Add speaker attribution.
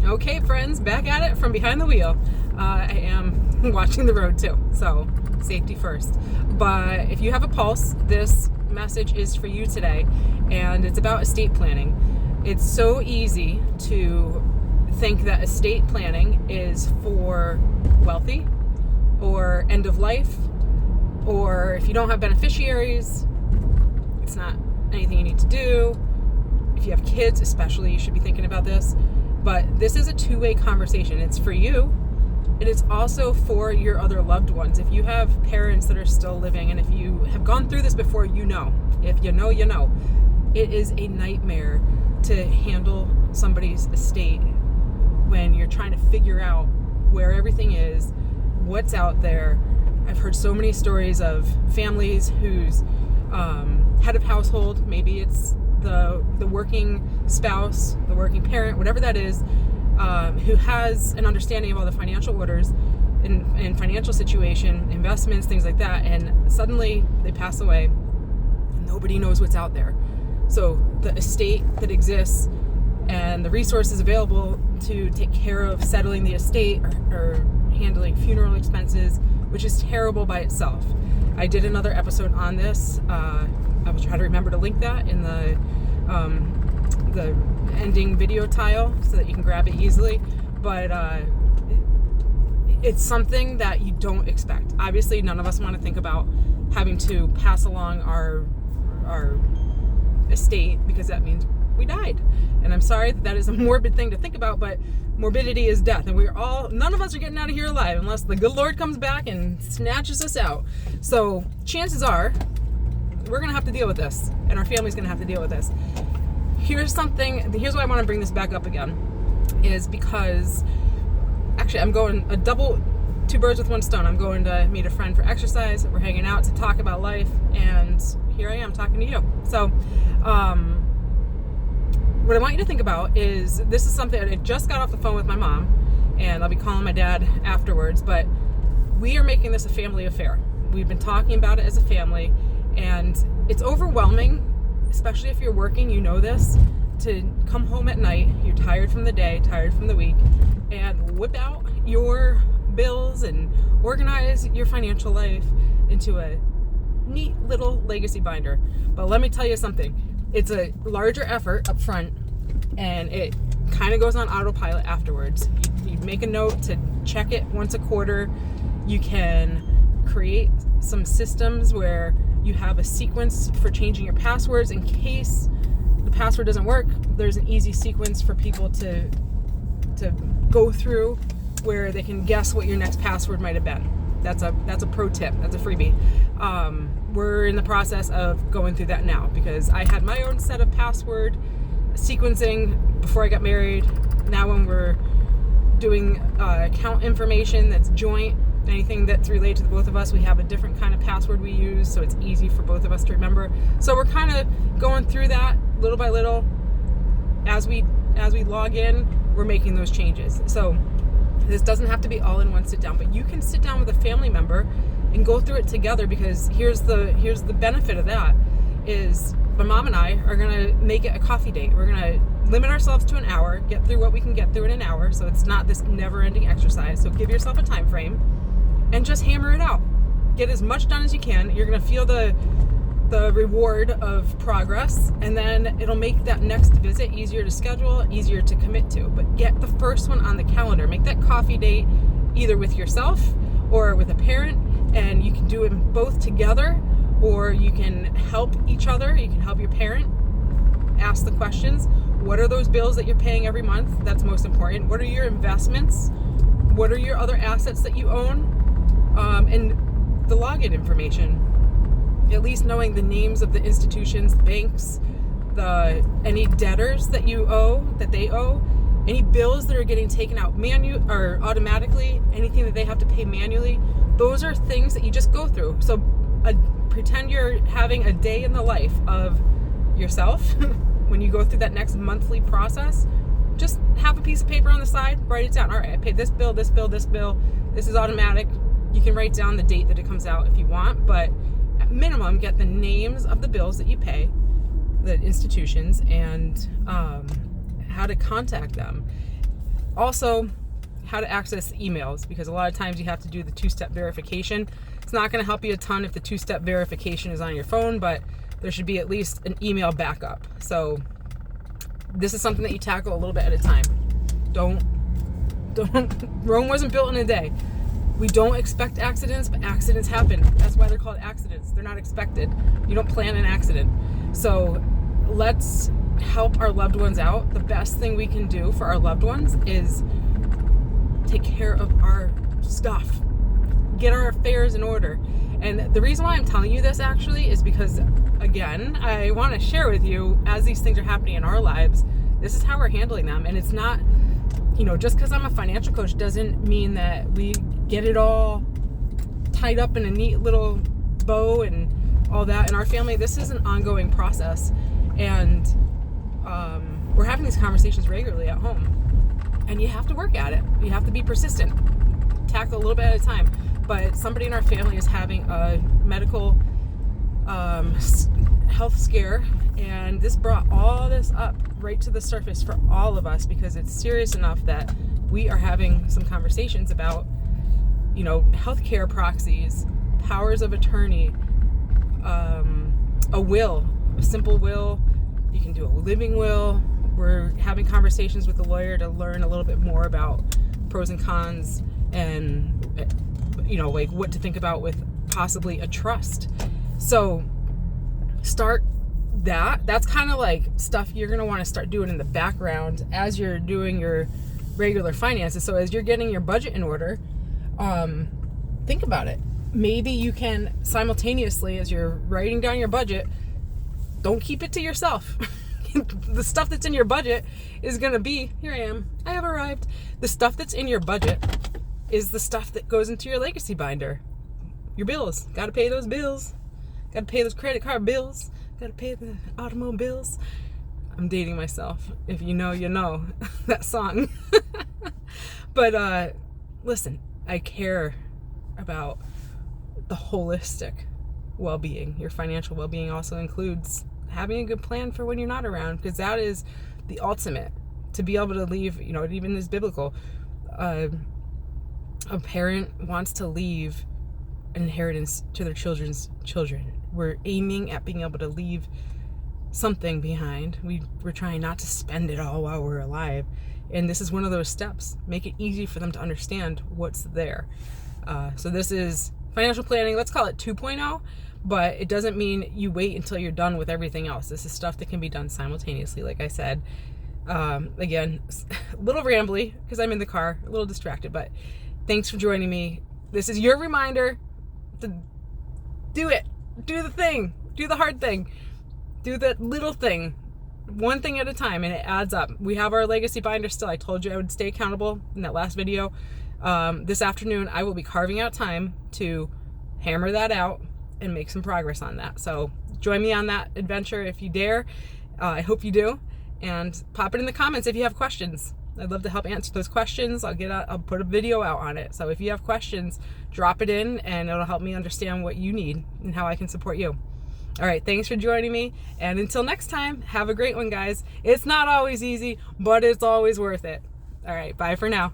Speaker 1: Okay, friends, back at it from behind the wheel. I am watching the road too, so safety first. But if you have a pulse, this message is for you today, and it's about estate planning. It's so easy to think that estate planning is for wealthy or end of life, or if you don't have beneficiaries, it's not anything you need to do. If you have kids, especially, you should be thinking about this. But this is a two-way conversation. It's for you, and it's also for your other loved ones. If you have parents that are still living, and if you have gone through this before, you know. If you know, you know. It is a nightmare to handle somebody's estate when you're trying to figure out where everything is, what's out there. I've heard so many stories of families whose head of household, maybe it's the working spouse, the working parent, whatever that is, who has an understanding of all the financial orders and financial situation, investments, things like that, and suddenly they pass away and nobody knows what's out there. So the estate that exists and the resources available to take care of settling the estate or handling funeral expenses, which is terrible by itself. I did another episode on this. I will try to remember to link that in the ending video tile so that you can grab it easily. But it's something that you don't expect. Obviously, none of us want to think about having to pass along our estate because that means we died. And I'm sorry that is a morbid thing to think about, but morbidity is death, and none of us are getting out of here alive unless the good Lord comes back and snatches us out. So chances are we're going to have to deal with this, and our family's going to have to deal with this. Here's why I want to bring this back up again, is because actually I'm going two birds with one stone. I'm going to meet a friend for exercise. We're hanging out to talk about life, and here I am talking to you. So what I want you to think about is, this is something I just got off the phone with my mom, and I'll be calling my dad afterwards, but we are making this a family affair. We've been talking about it as a family, and it's overwhelming, especially if you're working, you know this, to come home at night, you're tired from the day, tired from the week, and whip out your bills and organize your financial life into a neat little legacy binder. But let me tell you something. It's a larger effort up front, and it kind of goes on autopilot afterwards. You make a note to check it once a quarter. You can create some systems where you have a sequence for changing your passwords in case the password doesn't work. There's an easy sequence for people to go through where they can guess what your next password might have been. That's a pro tip. That's a freebie. We're in the process of going through that now because I had my own set of password sequencing before I got married. Now when we're doing account information that's joint, anything that's related to the both of us, we have a different kind of password we use, so it's easy for both of us to remember. So we're kind of going through that little by little. As we log in, we're making those changes. So this doesn't have to be all in one sit down, but you can sit down with a family member and go through it together, because here's the benefit of that is my mom and I are going to make it a coffee date. We're going to limit ourselves to an hour, get through what we can get through in an hour, so it's not this never-ending exercise. So give yourself a time frame and just hammer it out. Get as much done as you can. You're going to feel the reward of progress, and then it'll make that next visit easier to schedule, easier to commit to. But get the first one on the calendar. Make that coffee date either with yourself or with a parent, and you can do it both together, or you can help each other. You can help your parent ask the questions. What are those bills that you're paying every month? That's most important. What are your investments? What are your other assets that you own? And the login information. At least knowing the names of the institutions, banks, any debtors that you owe, that they owe, any bills that are getting taken out or automatically, anything that they have to pay manually. Those are things that you just go through. So pretend you're having a day in the life of yourself when you go through that next monthly process. Just have a piece of paper on the side, write it down. All right, I paid this bill, this bill, this bill. This is automatic. You can write down the date that it comes out if you want, but at minimum, get the names of the bills that you pay, the institutions, and how to contact them. Also, how to access emails, because a lot of times you have to do the 2-step verification. It's not going to help you a ton if the 2-step verification is on your phone, but there should be at least an email backup. So this is something that you tackle a little bit at a time. Don't Rome wasn't built in a day. We don't expect accidents, but accidents happen. That's why they're called accidents. They're not expected. You don't plan an accident. So let's help our loved ones out. The best thing we can do for our loved ones is take care of our stuff. Get our affairs in order. And the reason why I'm telling you this actually is because, again, I want to share with you, as these things are happening in our lives, this is how we're handling them. And it's not, just because I'm a financial coach doesn't mean that we get it all tied up in a neat little bow and all that. In our family, this is an ongoing process. And we're having these conversations regularly at home. And you have to work at it. You have to be persistent. Tackle a little bit at a time. But somebody in our family is having a medical health scare, and this brought all this up right to the surface for all of us, because it's serious enough that we are having some conversations about, healthcare proxies, powers of attorney, a will, a simple will. You can do a living will. We're having conversations with the lawyer to learn a little bit more about pros and cons, and like what to think about with possibly a trust. So start that. That's kind of like stuff you're going to want to start doing in the background as you're doing your regular finances. So as you're getting your budget in order, think about it. Maybe you can simultaneously, as you're writing down your budget, don't keep it to yourself. The stuff that's in your budget is going to be, here I am, I have arrived. The stuff that's in your budget is the stuff that goes into your legacy binder. Your bills. Got to pay those bills. Got to pay those credit card bills. Got to pay the automobiles. I'm dating myself. If you know, you know. That song. But listen, I care about the holistic well-being. Your financial well-being also includes having a good plan for when you're not around, because that is the ultimate. To be able to leave, it even is biblical. A parent wants to leave an inheritance to their children's children. We're aiming at being able to leave something behind. We're trying not to spend it all while we're alive. And this is one of those steps. Make it easy for them to understand what's there. So this is financial planning. Let's call it 2.0. But it doesn't mean you wait until you're done with everything else. This is stuff that can be done simultaneously, like I said. Again, a little rambly because I'm in the car, a little distracted, but thanks for joining me. This is your reminder to do it. Do the thing. Do the hard thing. Do the little thing. One thing at a time, and it adds up. We have our legacy binder still. I told you I would stay accountable in that last video. This afternoon, I will be carving out time to hammer that out and make some progress on that. So join me on that adventure if you dare. I hope you do. And pop it in the comments if you have questions. I'd love to help answer those questions. I'll put a video out on it. So if you have questions, drop it in and it'll help me understand what you need and how I can support you. All right, thanks for joining me. And until next time, have a great one, guys. It's not always easy, but it's always worth it. All right, bye for now.